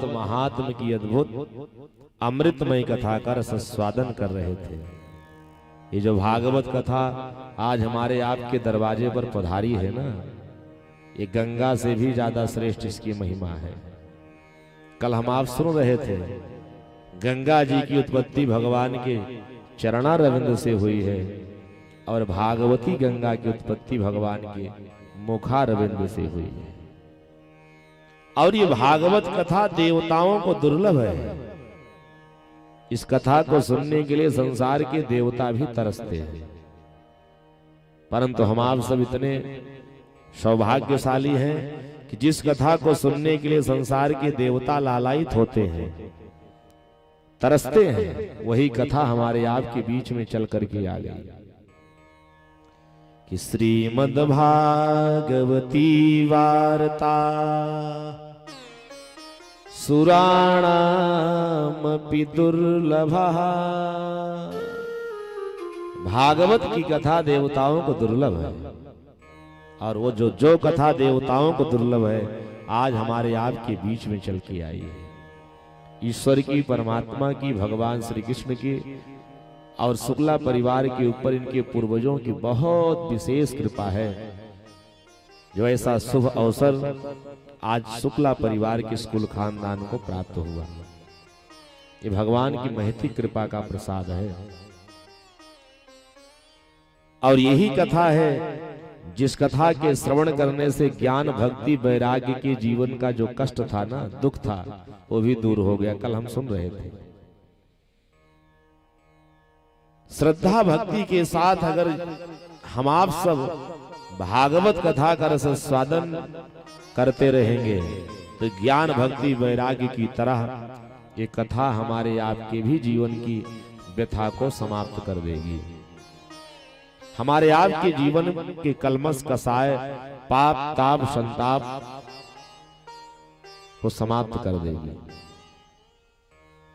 तो महात्म की अद्भुत अमृतमय कथा का रसस्वादन कर रहे थे। ये जो भागवत कथा आज हमारे आपके दरवाजे पर पधारी है ना, ये गंगा से भी ज्यादा श्रेष्ठ इसकी महिमा है। कल हम आप सुन रहे थे गंगा जी की उत्पत्ति भगवान के चरणारविंद से हुई है और भागवती गंगा की उत्पत्ति भगवान के मुखारविंद से हुई है। और ये भागवत कथा देवताओं को दुर्लभ है। इस कथा को सुनने के लिए संसार के देवता भी तरसते हैं, परंतु हम आप सब इतने सौभाग्यशाली हैं कि जिस कथा को सुनने के लिए संसार के देवता लालायित होते हैं, तरसते हैं, वही कथा हमारे आपके बीच में चल करके आ गई कि श्रीमद् भागवती वार्ता सुराणामपि दुर्लभा। भागवत की कथा देवताओं को दुर्लभ है, और वो जो कथा देवताओं को दुर्लभ है आज हमारे आपके बीच में चल के आई है। ईश्वर की, परमात्मा की, भगवान श्री कृष्ण की और शुक्ला परिवार के ऊपर इनके पूर्वजों की बहुत विशेष कृपा है, जो ऐसा शुभ अवसर आज शुक्ला परिवार के स्कूल खानदान को प्राप्त हुआ। ये भगवान की महती कृपा का प्रसाद है। और यही कथा है जिस कथा के श्रवण करने से ज्ञान, भक्ति, वैराग्य के जीवन का जो कष्ट था ना, दुख था, वो भी दूर हो गया। कल हम सुन रहे थे श्रद्धा भक्ति के साथ अगर हम आप सब भागवत कथा का रसस्वादन करते रहेंगे तो ज्ञान, भक्ति, वैराग्य की तरह ये कथा हमारे आपके भी जीवन की व्यथा को समाप्त कर देगी। हमारे आपके जीवन के कलमश, कसाय, पाप, ताप, संताप को समाप्त कर देगी।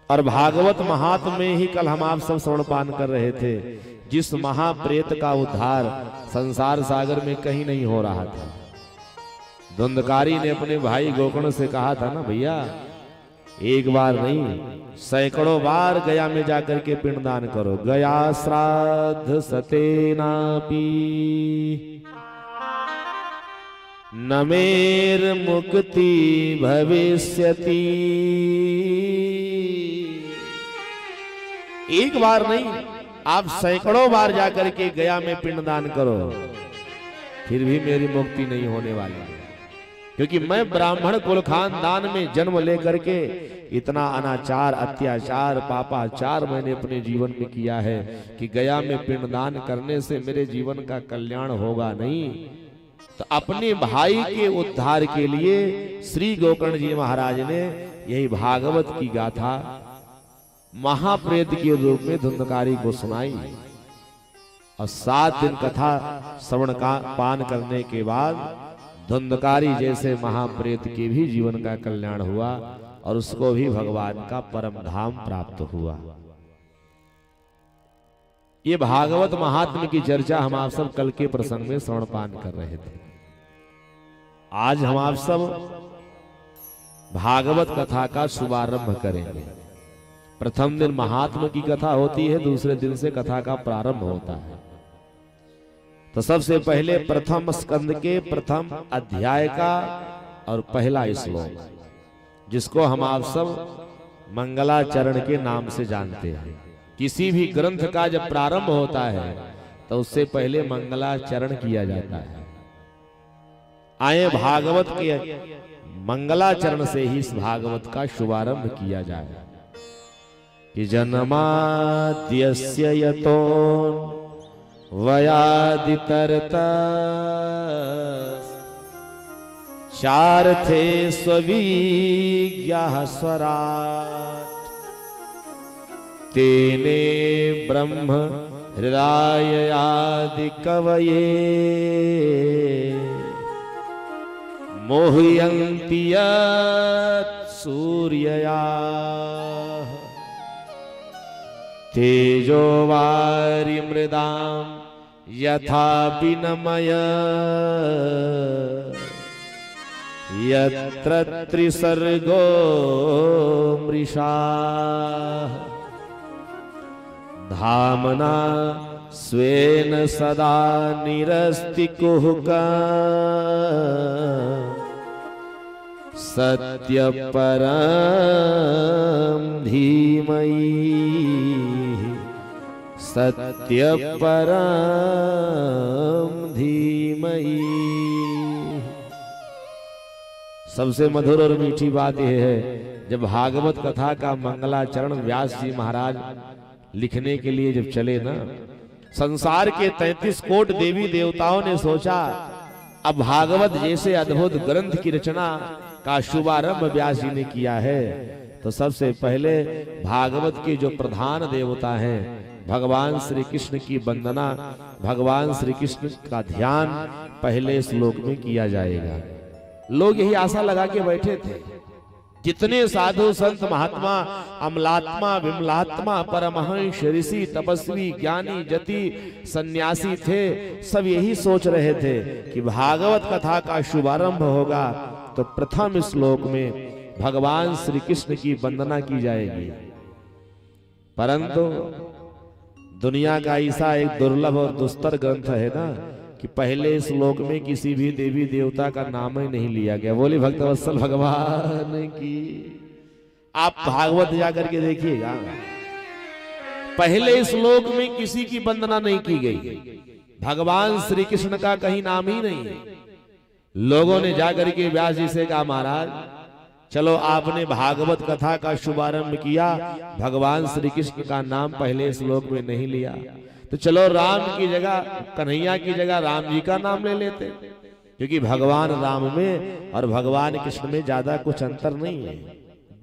और भागवत महात्म में ही कल हम आप सब श्रवणपान कर रहे थे, जिस महाप्रेत का उद्धार संसार सागर में कहीं नहीं हो रहा था। धुंधकारी ने अपने भाई गोकर्ण से कहा था ना, भैया एक बार नहीं सैकड़ों बार गया में जाकर के पिंडदान करो। गया श्राद्ध सतेनापि नमेर मुक्ति भविष्यति। एक बार नहीं, आप सैकड़ों बार जाकर के गया में पिंडदान करो, फिर भी मेरी मुक्ति नहीं होने वाली है। क्योंकि मैं ब्राह्मण कुल खानदान में जन्म लेकर के इतना अनाचार, अत्याचार, पापाचार मैंने अपने जीवन में किया है कि गया में पिंडदान करने से मेरे जीवन का कल्याण होगा नहीं। तो अपने भाई के उद्धार के लिए श्री गोकर्ण जी महाराज ने यही भागवत की गाथा महाप्रेत के रूप में धुंधकारी को सुनाई। और 7 दिन कथा श्रवण का पान करने के बाद धुंधकारी जैसे महाप्रेत के भी जीवन का कल्याण हुआ और उसको भी भगवान का परम धाम प्राप्त हुआ। ये भागवत महात्म की चर्चा हम आप सब कल के प्रसंग में श्रवण पान कर रहे थे। आज हम आप सब भागवत कथा का शुभारंभ करेंगे। प्रथम दिन महात्म की कथा होती है, दूसरे दिन से कथा का प्रारंभ होता है। तो सबसे पहले प्रथम स्कंद के प्रथम अध्याय का और पहला श्लोक, जिसको हम आप सब मंगलाचरण के नाम से जानते हैं। किसी भी ग्रंथ का जब प्रारंभ होता है तो उससे पहले मंगलाचरण किया जाता है। आए भागवत के मंगलाचरण से ही इस भागवत का शुभारंभ किया जाए कि जन्माद्यस्य यतो वयादितरता चार्थे स्वविज्ञाः स्वराट् तेने ब्रह्म हृदयादि कवये मोहयन्ति यत् सूर्ययाः तेजो वारि मृदाम् यथा विनमय यत्र त्रिसर्गो मृषा धामना स्वेन सदा निरस्ति कुहुका सत्य परम धीमहि सत्य परम धीमहि। सबसे मधुर और मीठी बात यह है, जब भागवत कथा का मंगलाचरण व्यास जी महाराज लिखने के लिए जब चले ना, संसार के 33 कोट देवी देवताओं ने सोचा अब भागवत जैसे अद्भुत ग्रंथ की रचना का शुभारंभ व्यास जी ने किया है, तो सबसे पहले भागवत के जो प्रधान देवता हैं भगवान श्री कृष्ण की वंदना, भगवान श्री कृष्ण का ध्यान पहले श्लोक में किया जाएगा। लोग यही आशा लगा के बैठे थे। जितने साधु संत महात्मा अमलात्मा विमलात्मा परमहंस ऋषि तपस्वी ज्ञानी जति सन्यासी थे, सब यही सोच रहे थे कि भागवत कथा का शुभारंभ होगा तो प्रथम श्लोक में भगवान श्री कृष्ण की वंदना की जाएगी। परंतु दुनिया का ऐसा एक दुर्लभ और दुस्तर ग्रंथ है ना कि पहले श्लोक में किसी भी देवी देवता का नाम ही नहीं लिया गया। बोले भक्तवत्सल भगवान की। आप भागवत जाकर के देखिएगा, पहले श्लोक में किसी की वंदना नहीं की गई, भगवान श्री कृष्ण का कहीं नाम ही नहीं। लोगों ने जाकर के व्यास जी से कहा, महाराज चलो आपने भागवत कथा का शुभारंभ किया, भगवान श्री कृष्ण का नाम पहले श्लोक में नहीं लिया, तो चलो राम की जगह कन्हैया की जगह राम जी का नाम ले लेते, क्योंकि भगवान राम में और भगवान कृष्ण में ज्यादा कुछ अंतर नहीं है,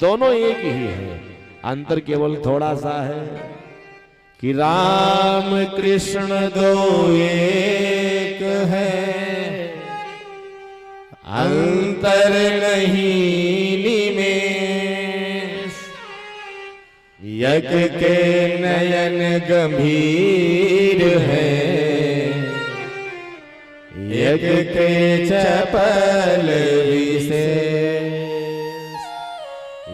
दोनों एक ही है। अंतर केवल थोड़ा सा है कि राम कृष्ण दो एक है, अंतर नहीं निमेष, यज्ञ के नयन गंभीर है, यज्ञ के चपल विशेष,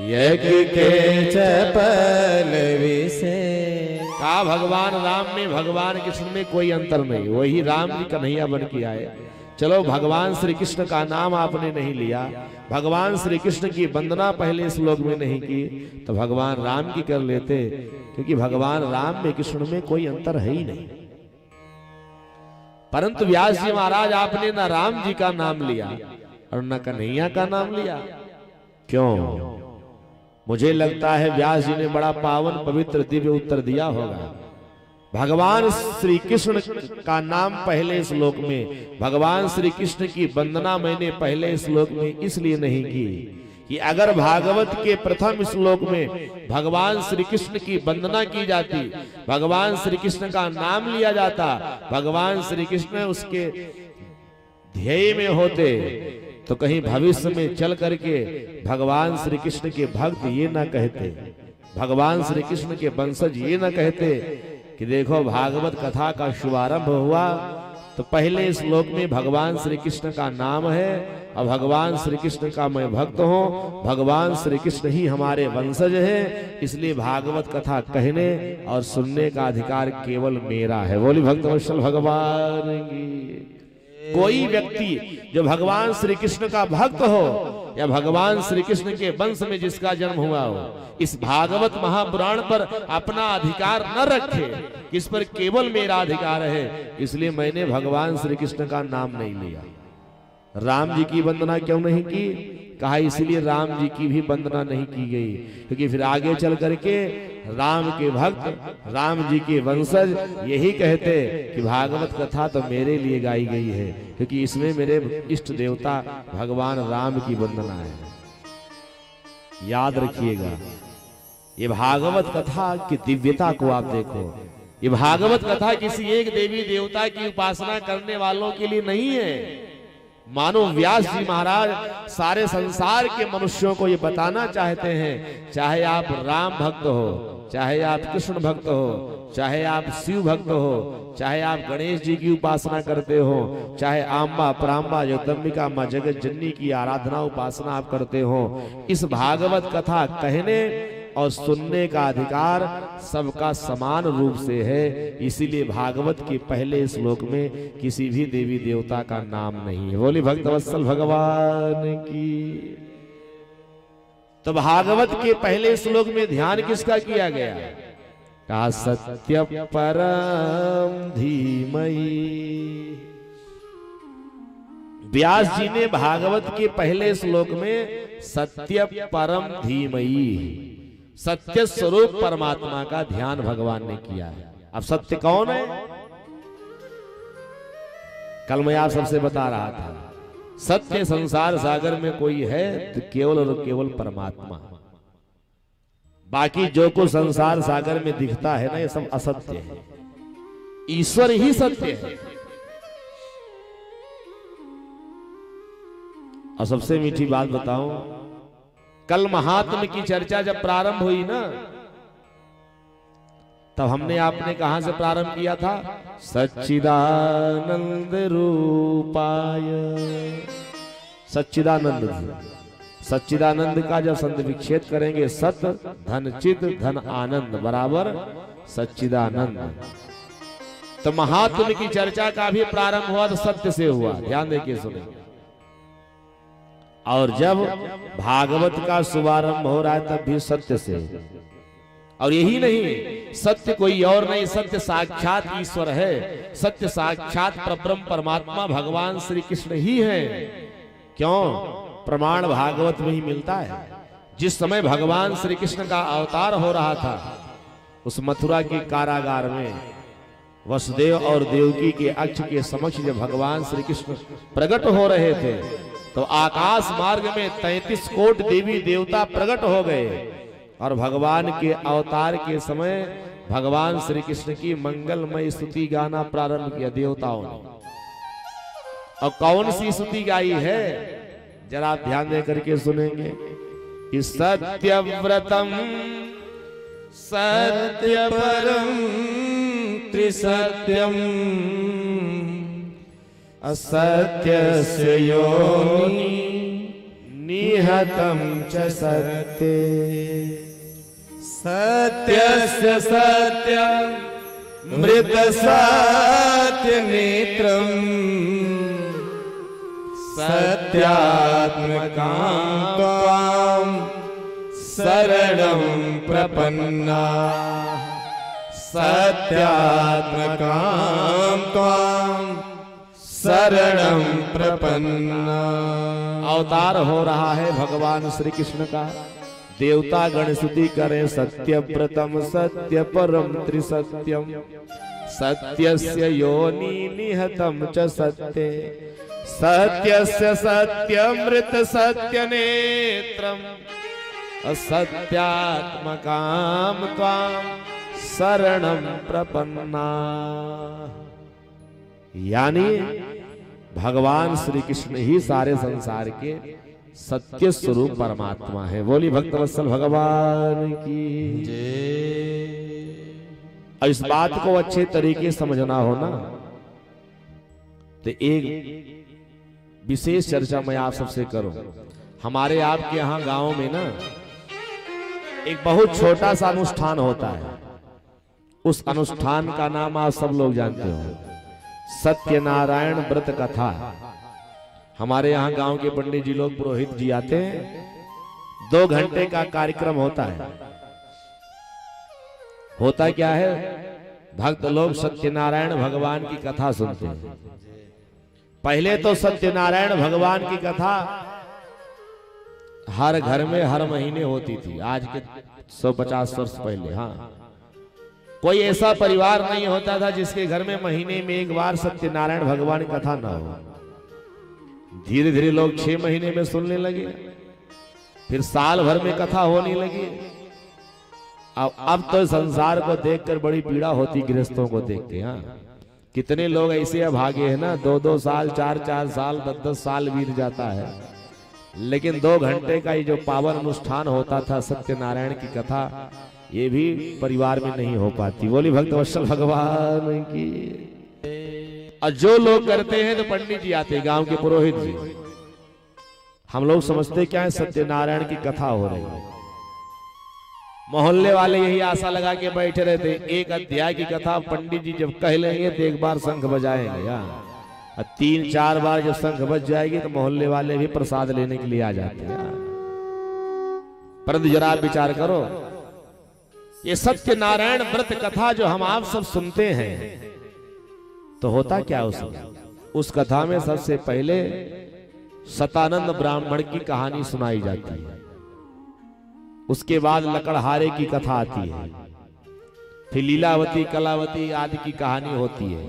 यज्ञ के चपल विशेष। कहा भगवान राम में भगवान कृष्ण में कोई अंतर नहीं, वही राम जी कन्हैया बन के आए। चलो भगवान श्री कृष्ण का नाम आपने नहीं लिया, भगवान श्री कृष्ण की वंदना पहले श्लोक में नहीं की, तो भगवान राम की कर लेते, क्योंकि भगवान राम में कृष्ण में कोई अंतर है ही नहीं। परंतु व्यास जी महाराज आपने न राम जी का नाम लिया और न कन्हैया का नाम लिया। क्यों? मुझे लगता है व्यास जी ने बड़ा पावन पवित्र दिव्य उत्तर दिया होगा। भगवान श्री कृष्ण का नाम पहले श्लोक में, भगवान श्री कृष्ण की वंदना मैंने पहले श्लोक में इसलिए नहीं की कि अगर भागवत के प्रथम श्लोक में भगवान श्री कृष्ण की वंदना की जाती, भगवान श्री कृष्ण का नाम लिया जाता, भगवान श्री कृष्ण उसके ध्येय में होते, तो कहीं भविष्य में चल करके भगवान श्री कृष्ण के भक्त ये ना कहते, भगवान श्री कृष्ण के वंशज ये ना कहते कि देखो भागवत कथा का शुभारंभ हुआ तो पहले श्लोक में भगवान श्री कृष्ण का नाम है और भगवान श्री कृष्ण का मैं भक्त हूँ, भगवान श्री कृष्ण ही हमारे वंशज है, इसलिए भागवत कथा कहने और सुनने का अधिकार केवल मेरा है। बोली भक्तवत्सल भगवान की। कोई व्यक्ति जो भगवान श्री कृष्ण का भक्त हो या भगवान श्री कृष्ण के वंश में जिसका जन्म हुआ हो, इस भागवत महापुराण पर अपना अधिकार न रखे, इस पर केवल मेरा अधिकार है, इसलिए मैंने भगवान श्री कृष्ण का नाम नहीं लिया। राम जी की वंदना क्यों नहीं की? कहा इसलिए राम जी की भी वंदना नहीं की गई, क्योंकि फिर आगे चल करके राम के भक्त, राम जी के वंशज यही कहते कि भागवत कथा तो मेरे लिए गाई गई है, क्योंकि इसमें मेरे इष्ट देवता भगवान राम की वंदना है। याद रखिएगा, ये भागवत कथा की दिव्यता को आप देखो। ये भागवत कथा किसी एक देवी देवता की उपासना करने वालों के लिए नहीं है, मानो व्यास जी महाराज सारे संसार के मनुष्यों को ये बताना चाहते हैं, चाहे आप राम भक्त हो, चाहे आप कृष्ण भक्त हो, चाहे आप शिव भक्त हो, चाहे आप गणेश जी की उपासना करते हो, चाहे आम्बा प्राम्बा जगदम्बिका मां जगत जननी की आराधना उपासना आप करते हो, इस भागवत कथा कहने और सुनने का अधिकार सबका समान रूप से है। इसीलिए भागवत के पहले श्लोक में किसी भी देवी देवता का नाम नहीं है। बोली भक्तवत्सल भगवान की। तो भागवत के पहले श्लोक में ध्यान किसका किया गया? का सत्य परम धीमहि। व्यास जी ने भागवत के पहले श्लोक में सत्य परम धीमहि, सत्य स्वरूप परमात्मा का ध्यान भगवान ने किया है। अब सत्य कौन है? कल मैं आप सबसे बता रहा था, सत्य संसार सागर में कोई है तो केवल और केवल परमात्मा। बाकी जो कुछ संसार सागर में दिखता है ना, ये सब असत्य है। ईश्वर ही सत्य है। और सबसे मीठी बात बताऊं, कल महात्म की चर्चा जब प्रारंभ हुई ना, तब हमने आपने कहां से प्रारंभ किया था? सच्चिदानंद रूपाय। सच्चिदानंद, सच्चिदानंद का जब संधि विच्छेद करेंगे, सत धन चित धन आनंद बराबर सच्चिदानंद। तो महात्म की चर्चा का भी प्रारंभ हुआ तो सत्य से हुआ। ध्यान देके सुने। और जब भागवत का शुभारंभ हो रहा है तब भी सत्य से। और यही नहीं, सत्य कोई और नहीं, सत्य साक्षात ईश्वर है। सत्य साक्षात परब्रह्म परमात्मा भगवान श्री कृष्ण ही है। क्यों? प्रमाण भागवत में ही मिलता है। जिस समय भगवान श्री कृष्ण का अवतार हो रहा था, उस मथुरा के कारागार में वसुदेव और देवकी के अक्ष के समक्ष जब भगवान श्री कृष्ण प्रकट हो रहे थे, तो आकाश मार्ग में 33 कोट देवी देवता प्रकट हो गए। और भगवान के अवतार के समय भगवान श्री कृष्ण की मंगलमय स्तुति गाना प्रारंभ किया देवताओं ने। और कौन सी स्तुति गाई है? जरा आप ध्यान दे करके सुनेंगे कि सत्यव्रतम सत्यपरम त्रिसत्यम असत्यस्य योनि निहतं च सत्ये सत्यस्य सत्यं मृत सत्य नेत्रम् सत्यात्मकां त्वां शरणं प्रपन्ना सत्यात्मकां त्वां शरणं प्रपन्ना। अवतार हो रहा है भगवान श्री कृष्ण का। देवता गण स्तुति करें सत्यव्रतम सत्य परम त्रिसत्यम सत्यस्य योनि निहतं च सत्ये सत्यस्य सत्यमृत सत्य नेत्रम असत्यात्मकां त्वां शरणं प्रपन्ना। यानी भगवान श्री कृष्ण ही सारे संसार के सत्य स्वरूप परमात्मा है। बोली भक्तवत्सल भगवान की जय। और इस बात को अच्छे तरीके समझना हो ना, तो एक विशेष चर्चा मैं आप सबसे करूं। हमारे आपके यहाँ गांव में ना एक बहुत छोटा सा अनुष्ठान होता है। उस अनुष्ठान का नाम आप सब लोग जानते हो, सत्यनारायण व्रत कथा। हमारे यहाँ गांव के पंडित जी लोग, पुरोहित जी आते हैं, 2 घंटे का कार्यक्रम होता है। होता क्या है, भक्त लोग सत्यनारायण भगवान की कथा सुनते हैं। पहले तो सत्यनारायण भगवान की कथा हर घर में हर महीने होती थी। आज के 150 वर्ष पहले, हाँ, कोई ऐसा परिवार नहीं होता था जिसके घर में महीने में एक बार सत्यनारायण भगवान की कथा ना हो। धीरे धीरे लोग 6 महीने में सुनने लगे, फिर साल भर में कथा होने लगी। अब तो संसार को देखकर बड़ी पीड़ा होती गृहस्थों को देख के, हाँ, कितने लोग ऐसे अभागे हैं ना, 2-2 साल 4-4 साल 10-10 साल बीत जाता है, लेकिन 2 घंटे का ये जो पावन अनुष्ठान होता था सत्यनारायण की कथा, ये भी परिवार में नहीं हो पाती। बोली भक्तवत्सल भगवान की। और जो लोग करते हैं तो पंडित जी आते, गांव के पुरोहित जी। हम लोग समझते क्या है, सत्यनारायण की कथा हो रही है, मोहल्ले वाले यही आशा लगा के बैठे रहते, एक अध्याय की कथा पंडित जी जब कह लेंगे तो एक बार शंख बजाएंगे, और 3-4 बार जब शंख बज जाएगी तो मोहल्ले वाले भी प्रसाद लेने के लिए आ जाते हैं। परंतु जरा आप विचार करो, ये सत्यनारायण व्रत कथा जो हम आप सब सुनते हैं, तो होता क्या उस कथा में सबसे पहले सतानंद ब्राह्मण की कहानी सुनाई जाती है, उसके बाद लकड़हारे की कथा आती है, फिर लीलावती कलावती आदि की कहानी होती है।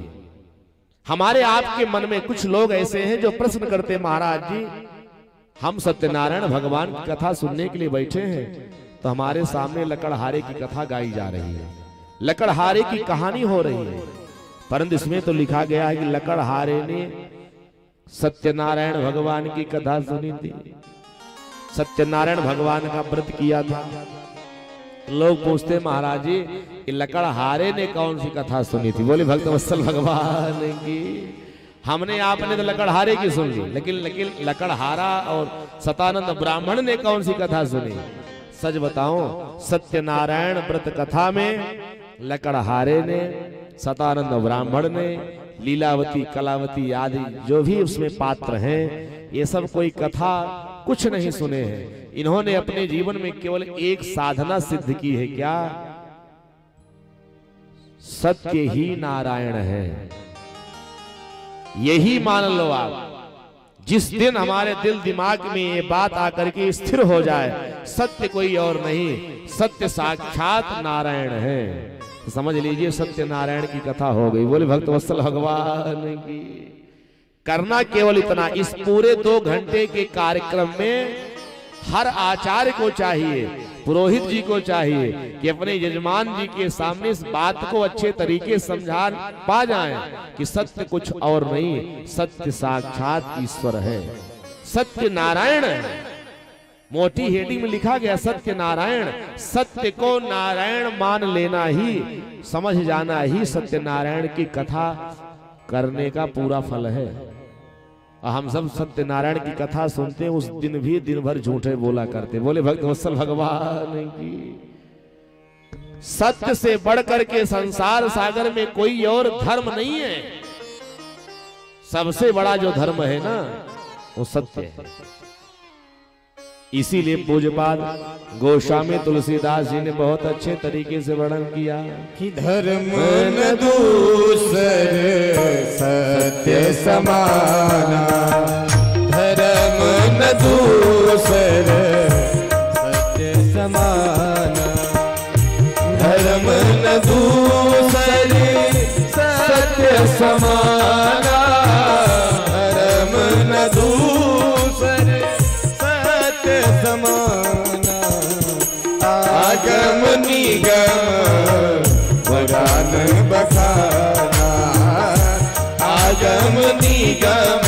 हमारे आपके मन में कुछ लोग ऐसे हैं जो प्रश्न करते, महाराज जी हम सत्यनारायण भगवान की कथा सुनने के लिए बैठे हैं, तो हमारे सामने लकड़हारे की कथा गाई जा रही है, लकड़हारे की कहानी हो रही है, परंतु इसमें तो लिखा गया है कि लकड़हारे ने सत्यनारायण भगवान की कथा सुनी थी, सत्यनारायण भगवान का व्रत किया था। लोग पूछते, महाराज जी कि लकड़हारे ने कौन सी कथा सुनी थी? बोले भक्तवत्सल भगवान की, हमने आपने तो लकड़हारे की सुन ली, लेकिन लकड़हारा और सतानंद ब्राह्मण ने कौन सी कथा सुनी? सच बताओ, सत्यनारायण व्रत कथा में लकड़हारे ने, सतानंद ब्राह्मण ने, लीलावती कलावती आदि जो भी उसमें पात्र हैं, ये सब कोई कथा कुछ नहीं सुने हैं। इन्होंने अपने जीवन में केवल एक साधना सिद्ध की है, क्या? सत्य ही नारायण है, यही मान लो आप। जिस दिन हमारे दिल दिमाग में ये बात आकर के स्थिर हो जाए, सत्य कोई और नहीं, सत्य साक्षात नारायण है, तो समझ लीजिए सत्यनारायण की कथा हो गई। बोले भक्तवत्सल भगवान की। करना केवल इतना, इस पूरे 2 घंटे के कार्यक्रम में हर आचार्य को चाहिए, पुरोहित जी को चाहिए कि अपने यजमान जी के सामने इस बात को अच्छे तरीके समझा पा जाएं कि सत्य कुछ और नहीं, सत्य साक्षात ईश्वर है, सत्य नारायण है। मोटी हेडिंग में लिखा गया सत्य नारायण, सत्य को नारायण मान लेना ही, समझ जाना ही सत्यनारायण की कथा करने का पूरा फल है। हम सब सत्यनारायण की कथा सुनते हैं, उस दिन भी दिन भर झूठे बोला करते। बोले भक्तवत्सल भगवान की। सत्य से बढ़कर के संसार सागर में कोई और धर्म नहीं है, सबसे बड़ा जो धर्म है ना वो सत्य है। इसीलिए पूज्यपाद गोस्वामी तुलसीदास जी ने बहुत अच्छे तरीके से वर्णन किया कि धर्म न दूसरे सत्य समाना, धर्म न दूसरे सत्य समाना, धर्म न दूसरे सत्य समाना, धर्म न दूसरे सत्य समाना, आगम निगम पुराण बखाना, आगम निगम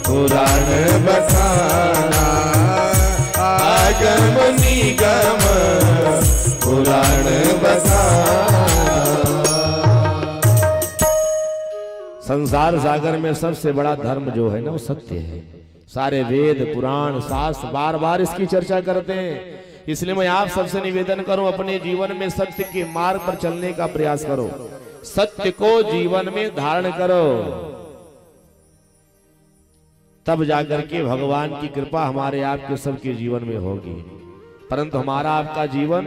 पुराण बखाना, आगम निगम पुराण बखाना। संसार सागर में सबसे बड़ा धर्म जो है ना वो सत्य है। सारे वेद पुराण शास्त्र बार बार इसकी चर्चा करते हैं। इसलिए मैं आप सबसे निवेदन करूं, अपने जीवन में सत्य के मार्ग पर चलने का प्रयास करो, सत्य को जीवन में धारण करो, तब जाकर के भगवान की कृपा हमारे आपके सबके जीवन में होगी। परंतु हमारा आपका जीवन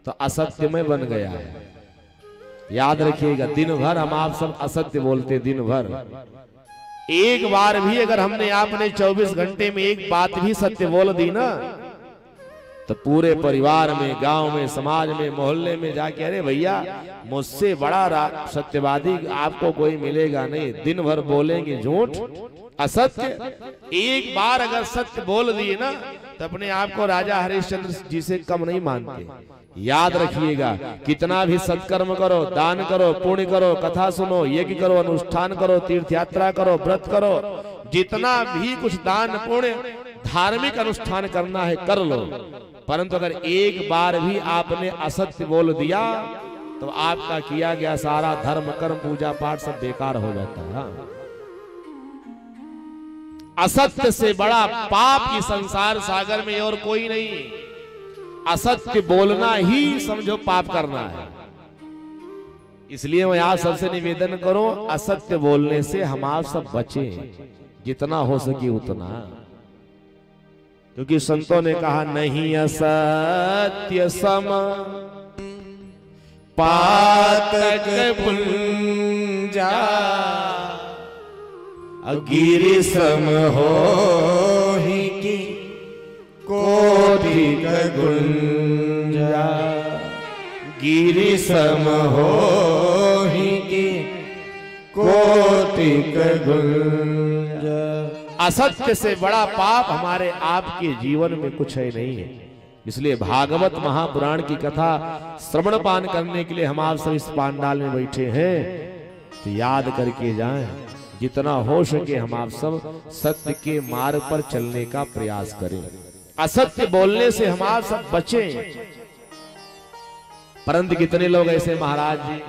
तो असत्य में बन गया है। याद रखिएगा, दिन भर हम आप सब असत्य बोलते, दिन भर। एक बार भी अगर हमने आपने 24 घंटे में एक बात भी सत्य बोल दी ना, तो पूरे परिवार में, गांव में, समाज में, मोहल्ले में जाके, अरे भैया मुझसे बड़ा सत्यवादी आपको कोई मिलेगा नहीं। दिन भर बोलेंगे झूठ असत्य, एक बार अगर सत्य बोल दिए ना तो अपने आप को राजा हरिश्चंद्र जी से कम नहीं मानते। याद रखिएगा, कितना भी सत्कर्म करो, दान करो, पुण्य करो, कथा सुनो, यज्ञ करो, अनुष्ठान करो, तीर्थ यात्रा करो, व्रत करो, जितना भी कुछ दान पुण्य धार्मिक अनुष्ठान करना है कर लो, परंतु अगर एक बार भी आपने असत्य बोल दिया तो आपका किया गया सारा धर्म कर्म पूजा पाठ सब बेकार हो जाता है। असत्य से बड़ा पाप की संसार सागर में और कोई नहीं। असत्य बोलना ही समझो पाप करना है। इसलिए मैं आप सबसे निवेदन करूं, असत्य बोलने से हम आप सब बचें, जितना हो सके उतना। क्योंकि संतों ने कहा, नहीं असत्य सम पातक पुंजा, गिरि सम हो ही की कोटि गुंजा, गिरि सम हो ही की कोटि गुंजा। असत्य से बड़ा पाप हमारे आपके जीवन में कुछ है नहीं है। इसलिए भागवत महापुराण की कथा श्रवण पान करने के लिए हम आप सब इस पांडाल में बैठे हैं, तो याद करके जाएं, जितना हो सके हम आप सब सत्य के मार्ग पर चलने का प्रयास करें। असत्य बोलने से हम आप सब बचें। परंतु कितने लोग ऐसे महाराज जी,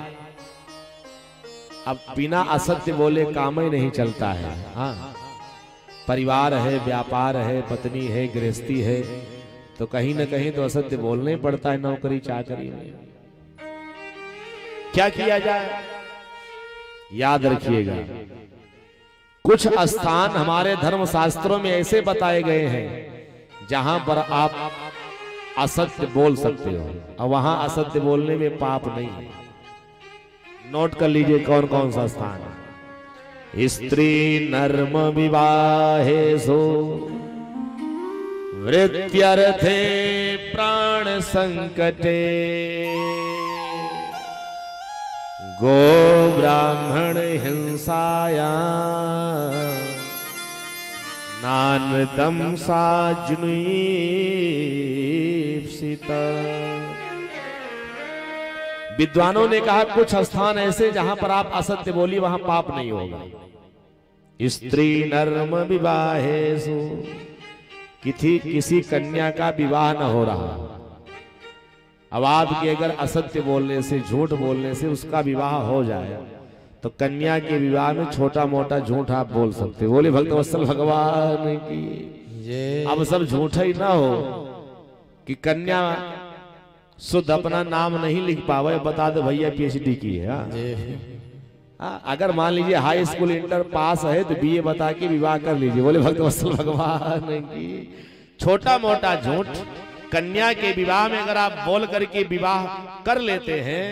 अब बिना असत्य बोले काम ही नहीं चलता है। हाँ, परिवार है, व्यापार है, पत्नी है, गृहस्थी है, तो कहीं ना कहीं तो असत्य बोलना ही पड़ता है। नौकरी चाकरी में क्या किया जाए, याद रखिएगा, कुछ स्थान हमारे धर्म शास्त्रों में ऐसे बताए गए हैं जहां पर आप असत्य बोल सकते हो, और वहां असत्य बोलने में पाप नहीं है। नोट कर लीजिए कौन कौन सा स्थान है। स्त्री नर्म विवाहेषु वृत्यर्थे प्राण संकटे, गो ब्राह्मण हिंसायां नानदम साजुनीप्सित। विद्वानों ने कहा कुछ स्थान ऐसे जहां पर आप असत्य बोली वहां पाप नहीं होगा। स्त्री नर्म विवाहेषु, किसी कन्या का विवाह न हो रहा, अब आपके अगर असत्य बोलने से, झूठ बोलने से उसका विवाह हो जाए, तो कन्या के विवाह में छोटा मोटा झूठ आप बोल सकते। बोले भक्तवत्सल भगवान की। अब सब झूठा ही ना हो कि कन्या शुद्ध अपना नाम नहीं लिख पावे, बता दो भैया पीएचडी की है। अगर मान लीजिए हाई स्कूल इंटर पास है तो बीए बता के विवाह कर लीजिए। बोले भक्तवत्सल भगवान की। छोटा मोटा झूठ कन्या के विवाह में अगर आप बोल करके विवाह कर लेते हैं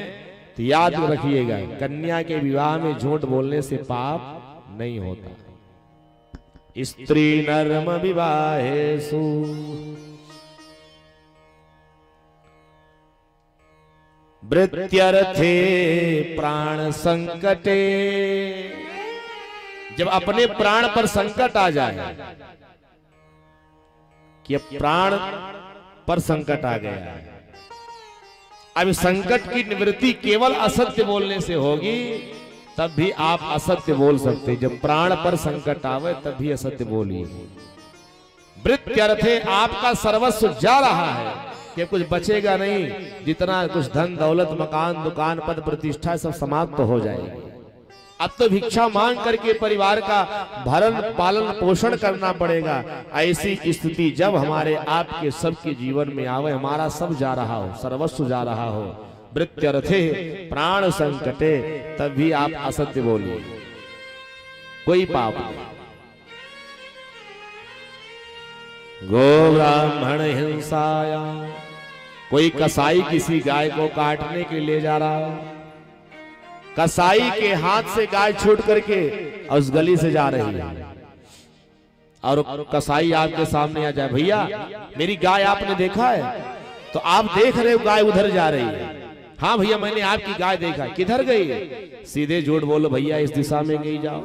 तो याद रखिएगा, कन्या के विवाह में झूठ बोलने से पाप नहीं होता। स्त्री नर्म विवाहेषु वृत्यर्थे प्राण संकटे, जब अपने प्राण पर संकट आ जाए कि प्राण पर संकट आ गया है, अब संकट की निवृत्ति केवल असत्य बोलने से होगी, तब भी आप असत्य बोल सकते। जब प्राण पर संकट आवे तब भी असत्य बोलिए। वृत्यर्थे आपका सर्वस्व जा रहा है कि कुछ बचेगा नहीं, जितना कुछ धन दौलत मकान दुकान पद प्रतिष्ठा सब समाप्त हो जाएगी। अब तो भिक्षा मांग करके परिवार का भरण पालन पोषण करना पड़ेगा। ऐसी स्थिति जब हमारे आपके सबके जीवन में आवे, हमारा सब जा रहा हो, सर्वस्व जा रहा हो, वृत्यर्थे प्राण संकटे, तब भी आप असत्य बोलिए, कोई पाप नहीं। गो ब्राह्मण हिंसाया, कोई कसाई किसी गाय को काटने के लिए जा रहा हो, कसाई के हाथ से गाय छूट करके उस गली से जा रही है, और कसाई आपके सामने आ जाए, भैया मेरी गाय आपने देखा है? तो आप देख रहे हो गाय उधर जा रही है। हाँ भैया मैंने आपकी गाय देखा। किधर गई है? सीधे झूठ बोलो, भैया इस दिशा में गई, जाओ,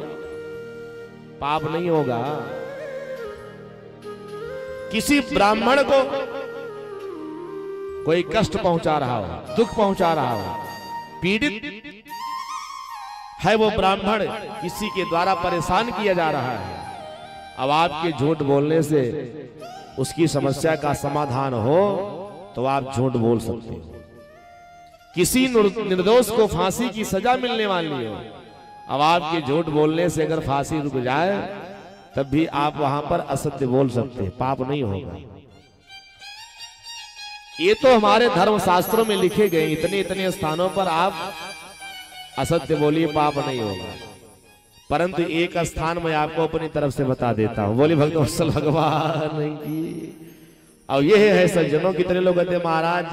पाप नहीं होगा। किसी ब्राह्मण को कोई कष्ट पहुंचा रहा हो, दुख पहुंचा रहा हो, पीड़ित है वो ब्राह्मण, किसी के द्वारा परेशान किया जा रहा है, अब आपके झूठ बोलने से उसकी समस्या का समाधान हो तो आप झूठ बोल सकते हो। किसी निर्दोष को फांसी की सजा मिलने वाली हो, अब आपके झूठ बोलने से अगर फांसी रुक जाए तब भी आप वहां पर असत्य बोल सकते हैं, पाप नहीं होगा। ये तो हमारे धर्म शास्त्रों में लिखे गए, इतने इतने स्थानों पर आप असत्य बोलिए, पाप नहीं होगा। परंतु एक स्थान में आपको अपनी तरफ से बता देता हूं, बोली भक्त वत्सल भगवान की। और ये है सज्जनों, कितने लोग कहते महाराज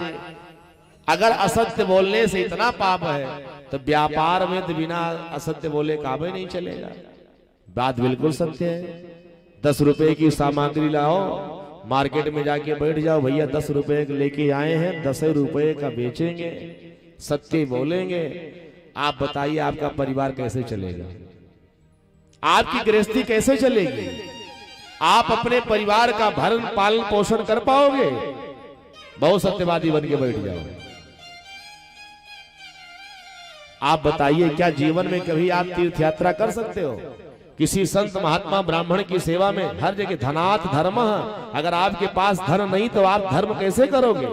अगर असत्य बोलने से इतना पाप है तो व्यापार में तो बिना असत्य बोले काम ही नहीं चलेगा। बात बिल्कुल सत्य है। 10 रुपए की सामग्री लाओ, मार्केट में जाके बैठ जाओ, भैया 10 रुपए लेके आए हैं, 10 रुपए का बेचेंगे, सत्य बोलेंगे। आप बताइए आपका परिवार कैसे चलेगा, आपकी गृहस्थी कैसे चलेगी, आप अपने परिवार का भरण पालन पोषण कर पाओगे? बहुत सत्यवादी बन के बैठ जाओ। आप बताइए क्या जीवन में कभी आप तीर्थ यात्रा कर सकते हो? किसी संत महात्मा ब्राह्मण की सेवा में हर जगह धनात् धर्म, अगर आपके पास धन नहीं तो आप धर्म कैसे करोगे?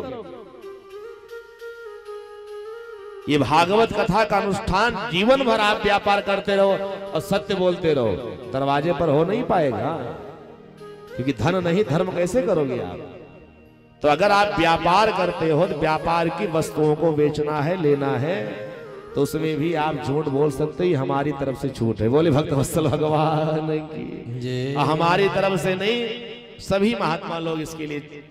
ये भागवत कथा का अनुष्ठान जीवन भर आप व्यापार करते रहो और सत्य बोलते रहो, दरवाजे पर हो नहीं पाएगा, क्योंकि धन नहीं, धर्म कैसे करोगे आप? तो अगर आप व्यापार करते हो तो व्यापार की वस्तुओं को बेचना है, लेना है, तो उसमें भी आप झूठ बोल सकते ही, हमारी तरफ से छूट है। बोले भक्त वत्सल भगवान की। हमारी तरफ से नहीं, सभी महात्मा लोग इसके लिए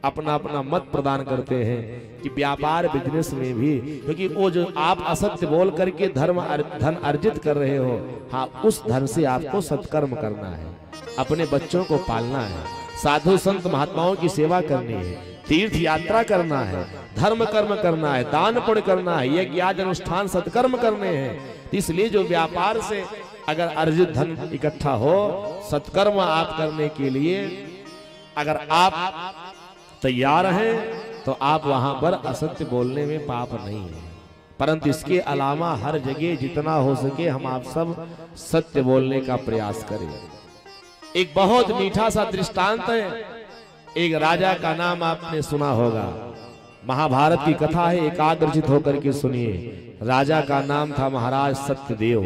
अपना अपना मत प्रदान करते हैं कि व्यापार बिजनेस में भी, क्योंकि वो जो आप असत्य बोल करके धन अर्जित कर रहे हो, हाँ उस धन से आपको सत्कर्म करना है, अपने बच्चों को पालना है, साधु संत महात्माओं की सेवा करनी है, तीर्थ यात्रा करना है, धर्म कर्म करना है, दान पुण्य करना है, यज्ञ आदि अनुष्ठान सत्कर्म करने हैं। इसलिए जो व्यापार से अगर अर्जित धन इकट्ठा हो, सत्कर्म आप करने के लिए अगर आप तैयार हैं तो आप वहां पर असत्य बोलने में पाप नहीं है। परंतु इसके अलावा हर जगह जितना हो सके हम आप सब सत्य बोलने का प्रयास करें। एक बहुत मीठा सा दृष्टांत है। एक राजा का नाम आपने सुना होगा, महाभारत की कथा है, एकाग्रचित होकर के सुनिए। राजा का नाम था महाराज सत्यदेव।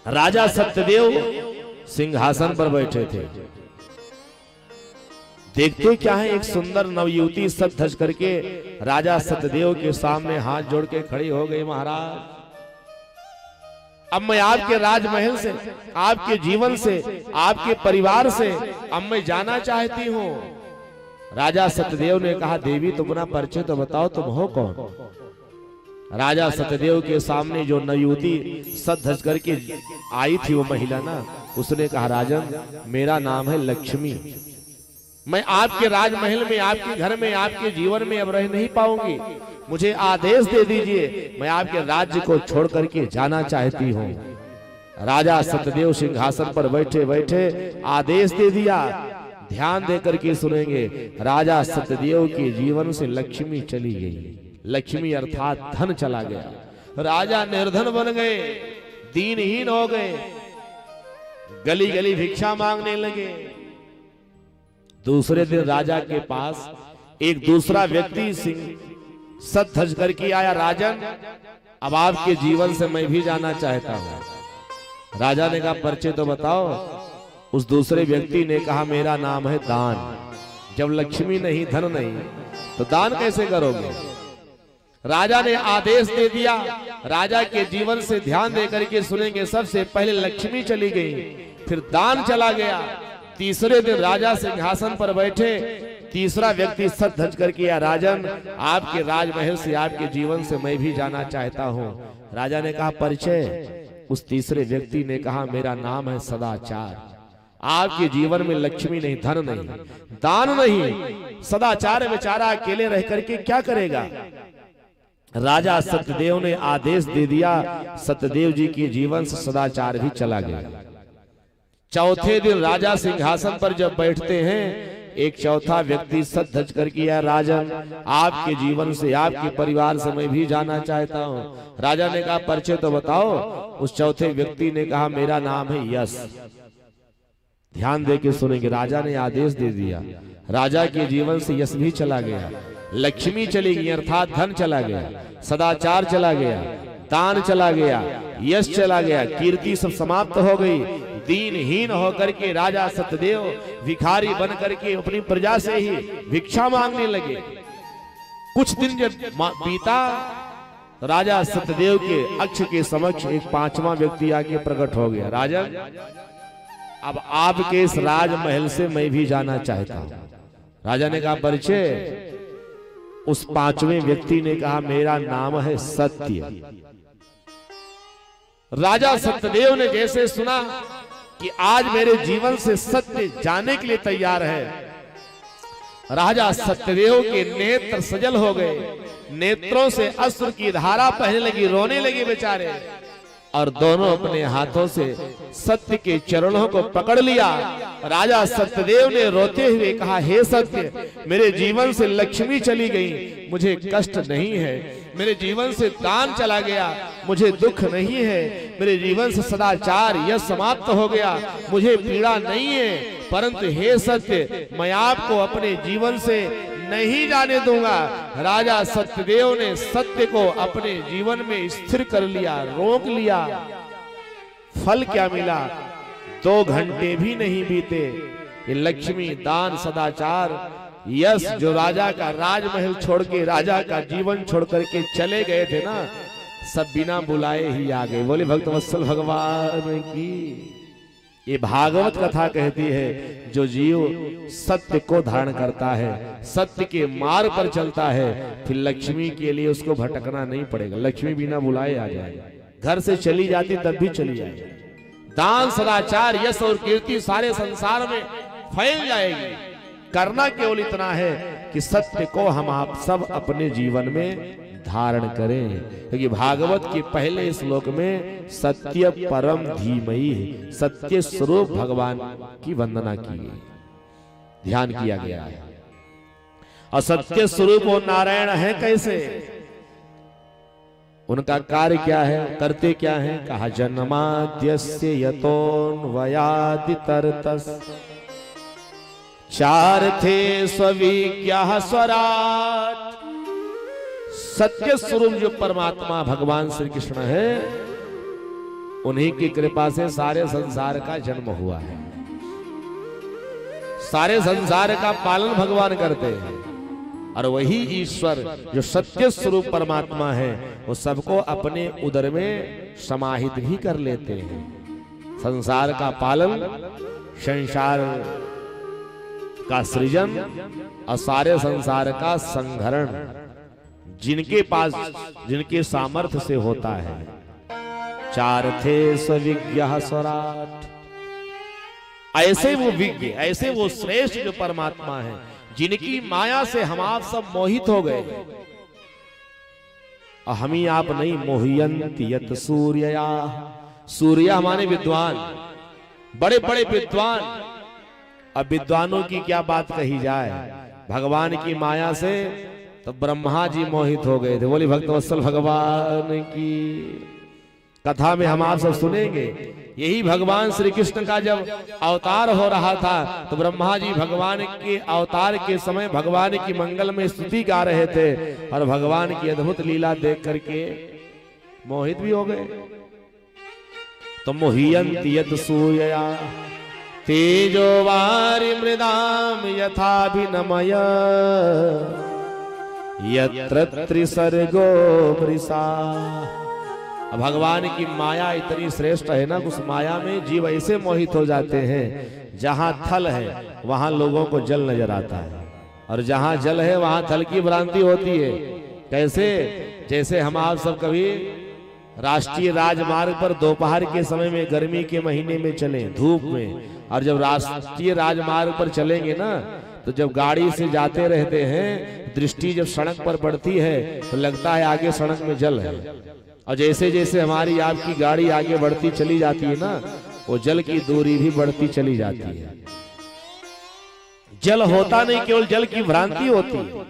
राजा सत्यदेव सिंहासन पर बैठे थे। देखते क्या है, एक सुंदर नवयुवती सज धज करके राजा सत्यदेव के सामने हाथ जोड़ के खड़ी हो गई। महाराज अब मैं आपके राजमहल से, आपके जीवन से, आपके परिवार से अब मैं जाना चाहती हूँ। राजा सत्यदेव ने कहा, देवी तुम अपना परिचय तो बताओ, तुम हो कौन? राजा सत्यदेव के सामने जो नवयुवती सज धज करके आई थी वो महिला ना, उसने कहा, राजन मेरा नाम है लक्ष्मी, मैं आपके राजमहल में, आपके घर में, आपके जीवन में अब रह नहीं पाऊंगी, मुझे आदेश दे दीजिए, मैं आपके राज्य को छोड़ करके जाना चाहती हूँ। राजा सत्यदेव सिंहासन पर बैठे बैठे आदेश दे दिया। ध्यान देकर के सुनेंगे। राजा सत्यदेव के जीवन से लक्ष्मी चली गई। लक्ष्मी अर्थात धन चला गया। राजा निर्धन बन गए, दीनहीन हो गए, गली गली भिक्षा मांगने लगे। दूसरे दिन राजा के पास एक दूसरा व्यक्ति सज धज करके आया, राजन अब आपके जीवन से मैं भी जाना चाहता हूं। राजा ने कहा, परिचय तो बताओ। उस दूसरे व्यक्ति ने कहा, मेरा नाम है दान। जब लक्ष्मी नहीं, धन नहीं, तो दान कैसे करोगे? राजा ने आदेश दे दिया। राजा के जीवन से ध्यान देकर के सुनेंगे। सबसे पहले लक्ष्मी चली गई, फिर दान चला गया। तीसरे दिन राजा सिंहासन पर बैठे, तीसरा व्यक्ति सज धज कर किया, राजन आपके राजमहल से, आपके जीवन से मैं भी जाना चाहता हूं। राजा ने कहा, परिचय? उस तीसरे व्यक्ति ने कहा, मेरा नाम है सदाचार। आपके जीवन में लक्ष्मी नहीं, धन नहीं, दान नहीं, सदाचार बेचारा अकेले रह करके क्या करेगा? राजा सत्यदेव ने आदेश दे दिया, सत्यदेव जी के जीवन से सदाचार भी चला गया। चौथे दिन राजा सिंहासन पर जब बैठते हैं, एक चौथा व्यक्ति सच धज कर किया, राजन आपके जीवन से, आपके परिवार से मैं भी जाना चाहता हूँ। राजा ने कहा परिचय तो बताओ। उस चौथे व्यक्ति ने कहा मेरा नाम है यश। ध्यान दे के सुनेंगे, राजा ने आदेश दे दिया। राजा के जीवन से यश भी चला गया, लक्ष्मी चली गई अर्थात धन चला गया, सदाचार चला गया, दान चला गया, यश चला गया, कीर्ति सब समाप्त हो गई। दीनहीन होकर के राजा सत्यदेव भिखारी बन करके अपनी प्रजा से ही भिक्षा मांगने लगे। कुछ दिन जब बीता, राजा सत्यदेव के अक्ष के समक्ष एक पांचवा व्यक्ति आके प्रकट हो गया। राजन अब आपके इस राजमहल से मैं भी जाना चाहता हूं। राजा ने कहा परिचय। उस पांचवें व्यक्ति ने कहा मेरा नाम है सत्य। राजा सत्यदेव ने जैसे सुना कि आज मेरे जीवन से सत्य जाने के लिए तैयार है, राजा सत्यदेव के नेत्र सजल हो गए, नेत्रों से अश्रु की धारा बहने लगी, रोने लगे बेचारे, और दोनों अपने हाथों से सत्य के चरणों को पकड़ लिया। राजा सत्यदेव ने रोते हुए कहा हे सत्य, मेरे जीवन से लक्ष्मी चली गई, मुझे कष्ट नहीं है, मेरे जीवन से दान चला गया, मुझे दुख नहीं है, मेरे जीवन से सदाचार यह समाप्त हो गया, मुझे पीड़ा नहीं है, परंतु हे सत्य मैं आपको अपने जीवन से नहीं जाने दूंगा। राजा सत्यदेव ने सत्य को अपने जीवन में स्थिर कर लिया, रोक लिया। फल क्या मिला? 2 घंटे भी नहीं बीते, ये लक्ष्मी, दान, सदाचार, यश जो राजा का राजमहल छोड़ के, राजा का जीवन छोड़ करके चले गए थे ना, सब बिना बुलाए ही आ गए। बोले भक्तवत्सल भगवान की। ये भागवत कथा कहती है जो जीव सत्य को धारण करता है, सत्य के मार्ग पर चलता है, फिर लक्ष्मी के लिए उसको भटकना नहीं पड़ेगा। लक्ष्मी बिना बुलाए आ जाएगा। घर से चली जाती तब भी चली जाएगी। दान, सदाचार, यश और कीर्ति सारे संसार में फैल जाएगी। करना केवल इतना है कि सत्य को हम आप सब अपने जीवन में धारण करें, क्योंकि भागवत के पहले श्लोक में सत्य परम धीमहि, सत्य स्वरूप भगवान की वंदना की गई, ध्यान किया गया है। और सत्य स्वरूप वो नारायण है कैसे? उनका कार्य क्या है, करते क्या है? कहा जन्माद्यस्य यतोऽन्वयादितरतस् चार्थे स्विज्ञः स्वराट्। सत्य स्वरूप जो परमात्मा भगवान श्री कृष्ण है, उन्हीं की कृपा से सारे संसार का जन्म हुआ है। सारे संसार का पालन भगवान करते हैं, और वही ईश्वर जो सत्य स्वरूप परमात्मा है, वो सबको अपने उदर में समाहित भी कर लेते हैं। संसार का पालन, संसार का सृजन और सारे संसार का संहरण जिनके पास, जिनके सामर्थ्य से होता है। चार्थे स्विज्ञः स्वराट्। ऐसे वो विज्ञ, ऐसे वो श्रेष्ठ जो परमात्मा है, जिनकी माया से हम आप सब मोहित हो गए। और हम ही आप नहीं, मोहियन्ति यत् सूर्यया। सूर्य हमारे विद्वान, बड़े बड़े विद्वान। अब विद्वानों की क्या बात कही जाए, भगवान की माया से तो ब्रह्मा जी मोहित हो गए थे। बोली भक्तवत्सल भगवान की। कथा में हम आप सब सुनेंगे, यही भगवान श्री कृष्ण का जब अवतार हो रहा था, तो ब्रह्मा जी भगवान के अवतार के समय भगवान की मंगल में स्तुति गा रहे थे, और भगवान की अद्भुत लीला देख करके मोहित भी हो गए। तो मोहियन्ति यत् सूर्यया तेजो वारि मृदाम यथाभिनमय यत्र त्रिसर्गो वृषा। भगवान की माया इतनी श्रेष्ठ है ना, उस माया में जीव ऐसे मोहित हो जाते हैं, जहां थल है वहां लोगों को जल नजर आता है, और जहां जल है वहां थल की भ्रांति होती है। कैसे? जैसे हम आप सब कभी राष्ट्रीय राजमार्ग पर दोपहर के समय में, गर्मी के महीने में चले धूप में, और जब राष्ट्रीय राजमार्ग पर चलेंगे ना, तो जब गाड़ी से जाते रहते हैं, दृष्टि जब सड़क पर पड़ती है तो लगता है आगे सड़क में जल है, और जैसे जैसे हमारी आपकी गाड़ी आगे बढ़ती चली जाती है ना, वो जल की दूरी भी बढ़ती चली जाती है। जल होता नहीं, केवल जल की भ्रांति होती है।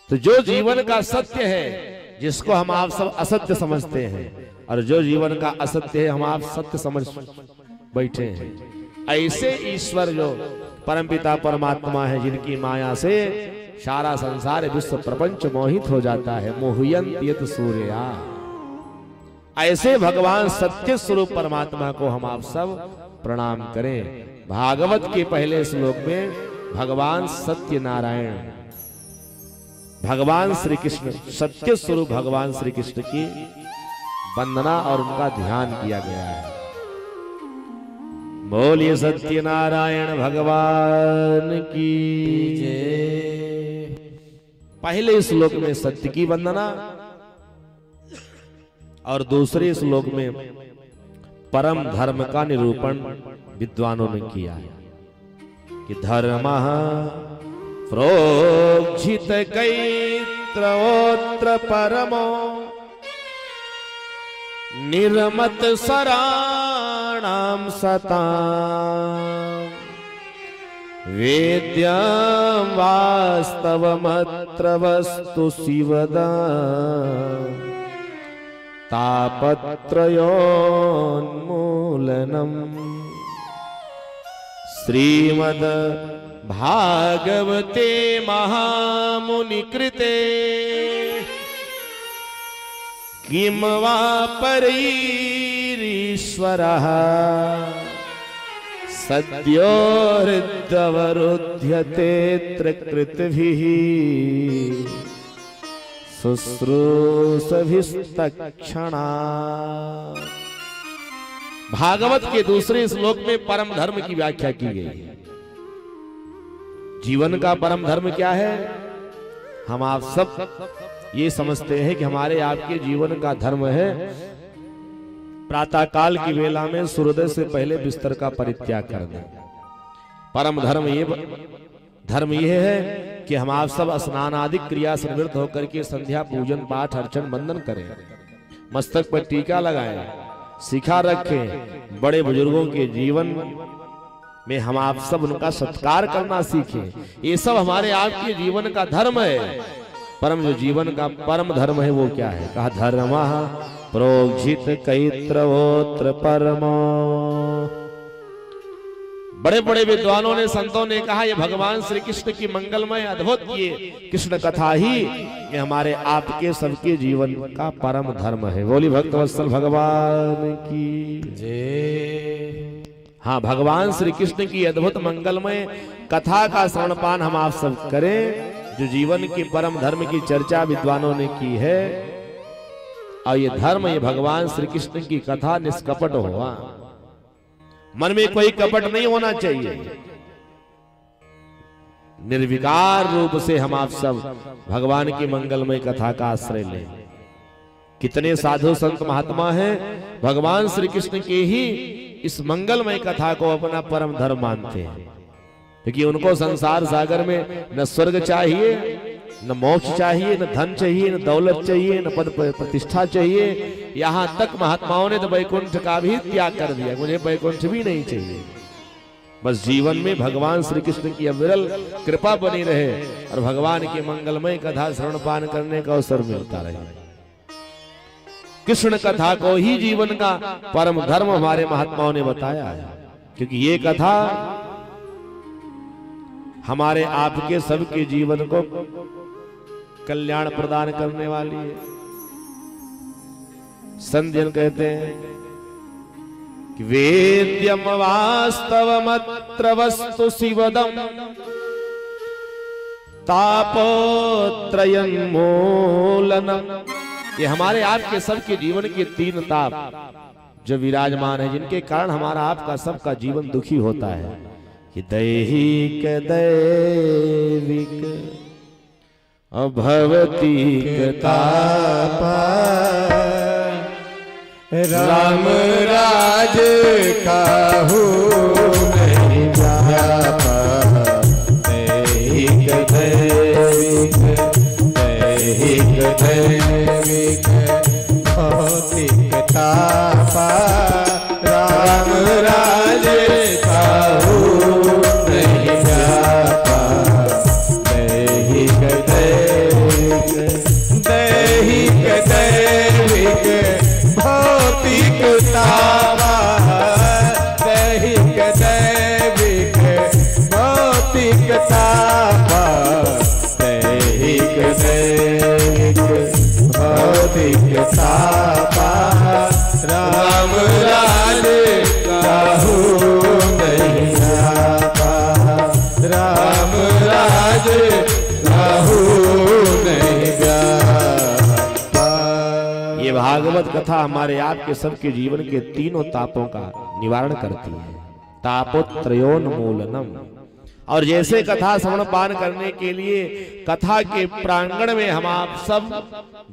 तो जो जीवन का सत्य है, जिसको हम आप सब असत्य समझते हैं, और जो जीवन का असत्य है हम आप सत्य समझ बैठे हैं, ऐसे ईश्वर जो परमपिता परमात्मा है, जिनकी माया से सारा संसार विश्व प्रपंच मोहित हो जाता है, मोहयंत यत सूर्या, ऐसे भगवान सत्य स्वरूप परमात्मा को हम आप सब प्रणाम करें। भागवत के पहले श्लोक में भगवान सत्य नारायण, भगवान श्री कृष्ण, सत्य स्वरूप भगवान श्री कृष्ण की वंदना और उनका ध्यान किया गया है। बोलिए सत्य नारायण भगवान की जय। पहले श्लोक में सत्य की वंदना और दूसरे श्लोक में परम धर्म का निरूपण विद्वानों ने किया है कि धर्मः प्रोक्षित कैत्रवोत्र परमो निर्मत सराणाम सताम् वेद्यं वास्तवमत्र वस्तु शिवदाम् तापत्रयोन्मूलनम् श्रीमद् भागवते महामुनि कृते किं वा परैरीश्वरः सद्यो हृद्यवरुध्यतेऽत्र कृतभिः शुश्रूषभिस्तक्षणा। भागवत के दूसरे श्लोक में परम धर्म की व्याख्या की गई है। जीवन का परम धर्म क्या है? हम आप सब ये समझते हैं कि हमारे आपके जीवन का धर्म है प्रातः काल की वेला में सूर्योदय से पहले बिस्तर का परित्याग करना। परम धर्म ये है कि हम आप सब स्नान आदि क्रिया से निवृत्त होकर के संध्या पूजन पाठ अर्चन बंदन करें, मस्तक पर टीका लगाएं, शिखा रखें, बड़े बुजुर्गों के जीवन में हम आप सब उनका सत्कार करना सीखें। ये सब हमारे आपके जीवन का धर्म है। परम जो जीवन का परम धर्म है वो क्या है? कहा धर्मः प्रोक्षित कैत्रवोत्र परमो। बड़े बड़े विद्वानों ने, संतों ने कहा ये भगवान श्री कृष्ण की मंगलमय अद्भुत ये कृष्ण कथा ही ये हमारे आपके सबके जीवन का परम धर्म है। बोली भक्तवत्सल भगवान की जय। हाँ, भगवान श्री कृष्ण की अद्भुत मंगलमय कथा का श्रवणपान हम आप सब करें। जो जीवन के परम धर्म की चर्चा विद्वानों ने की है, और ये धर्म, ये भगवान श्री कृष्ण की कथा निष्कपट हुआ, मन में कोई कपट नहीं होना चाहिए। निर्विकार रूप से हम आप सब भगवान की मंगलमय कथा का आश्रय लें। कितने साधु संत महात्मा हैं, भगवान श्री कृष्ण के ही इस मंगलमय कथा को अपना परम धर्म मानते हैं, क्योंकि उनको संसार सागर में न स्वर्ग चाहिए, न मोक्ष चाहिए, न धन चाहिए, न दौलत चाहिए, न पद प्रतिष्ठा चाहिए। यहाँ तक महात्माओं ने तो वैकुंठ का भी त्याग कर दिया, मुझे वैकुंठ भी नहीं चाहिए। बस जीवन में भगवान श्री कृष्ण की अविरल कृपा बनी रहे और भगवान की मंगलमय कथा श्रवण पान करने का अवसर मिलता रहे। कृष्ण कथा को ही जीवन का परम धर्म हमारे महात्माओं ने बताया है, क्योंकि ये कथा हमारे आपके सबके जीवन को कल्याण प्रदान करने वाली है। संत जन कहते हैं कि वेद्यम वास्तवमत्र वस्तु शिवदम तापोत्रयन्मूलनम। ये हमारे आपके सबके जीवन के तीन ताप जो विराजमान है, जिनके कारण हमारा आपका सबका जीवन दुखी होता है, कि दैहिक दैविक भवतीक तापा राम राज काहू नहीं व्यापा दैहिक दैविक दैहिक दैविक भौतिक तापा भागवत कथा हमारे आपके सबके जीवन के तीनों तापों का निवारण करती है। तापोत्रयोन्मूलनम। और जैसे कथा श्रवण पान करने के लिए कथा के प्रांगण में हम आप सब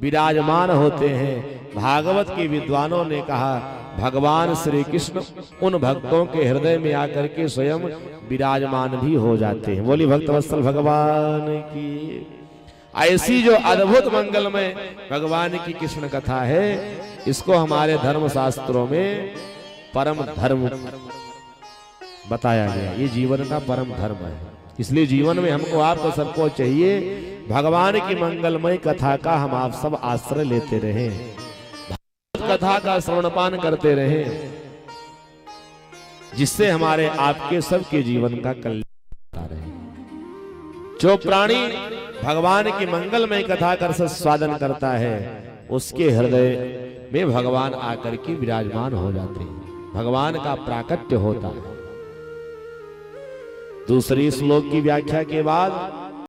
विराजमान होते हैं, भागवत के विद्वानों ने कहा भगवान श्री कृष्ण उन भक्तों के हृदय में आकर के स्वयं विराजमान भी हो जाते हैं। बोली भक्तवत्सल भगवान की। ऐसी जो अद्भुत मंगलमय भगवान की कृष्ण कथा है, इसको हमारे धर्म शास्त्रों में परम धर्म बताया गया। ये जीवन का परम धर्म है। इसलिए जीवन में हमको आपको सबको चाहिए भगवान की मंगलमय कथा का हम आप सब आश्रय लेते रहें, कथा का श्रवणपान करते रहें, जिससे हमारे आपके सबके जीवन का कल्याण होता रहे। जो प्राणी भगवान की मंगलमय कथा कर स्वादन करता है, उसके हृदय में भगवान आकर के विराजमान हो जाते हैं, भगवान का प्राकट्य होता है। दूसरी श्लोक की व्याख्या के बाद